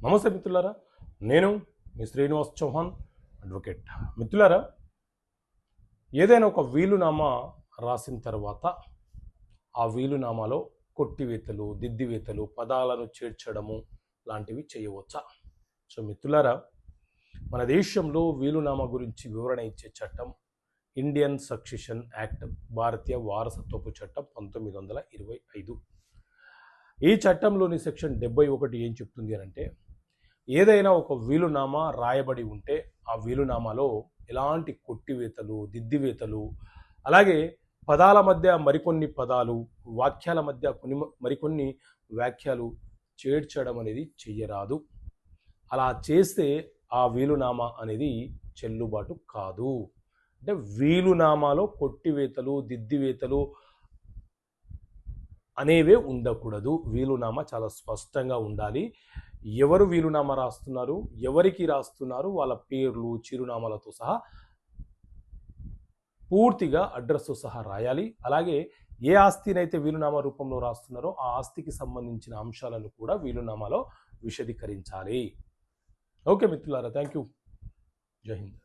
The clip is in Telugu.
నమస్తే మిత్రులారా, నేను మీ శ్రీనివాస్ చౌహాన్ అడ్వకేట్. మిత్రులారా, ఏదైనా ఒక వీలునామా రాసిన తర్వాత ఆ వీలునామాలో కొట్టివేతలు, దిద్దివేతలు, పదాలను చేర్చడము లాంటివి చేయవచ్చా? సో మిత్రులారా, మన దేశంలో వీలునామా గురించి వివరణ ఇచ్చే చట్టం ఇండియన్ సక్సెషన్ యాక్ట్, భారతీయ వారసత్వపు చట్టం 1925. ఈ చట్టంలోని సెక్షన్ 71 ఏం చెప్తుంది అంటే, ఏదైనా ఒక వీలునామా రాయబడి ఉంటే ఆ వీలునామాలో ఎలాంటి కొట్టివేతలు, దిద్దివేతలు, అలాగే పదాల మధ్య మరికొన్ని పదాలు, వాక్యాల మధ్య మరికొన్ని వ్యాఖ్యలు చేర్చడం అనేది చెయ్యరాదు. అలా చేస్తే ఆ వీలునామా అనేది చెల్లుబాటు కాదు. అంటే వీలునామాలో కొట్టివేతలు, దిద్దివేతలు అనేవే ఉండకూడదు. వీలునామా చాలా స్పష్టంగా ఉండాలి. ఎవరు వీలునామా రాస్తున్నారు, ఎవరికి రాస్తున్నారు, వాళ్ళ పేర్లు, చిరునామాలతో సహా పూర్తిగా అడ్రస్తో సహా రాయాలి. అలాగే ఏ ఆస్తినైతే వీలునామా రూపంలో రాస్తున్నారో ఆ ఆస్తికి సంబంధించిన అంశాలను కూడా వీలునామాలో విశదీకరించాలి. ఓకే మిత్రులారా, థ్యాంక్ యూ. జై హింద్.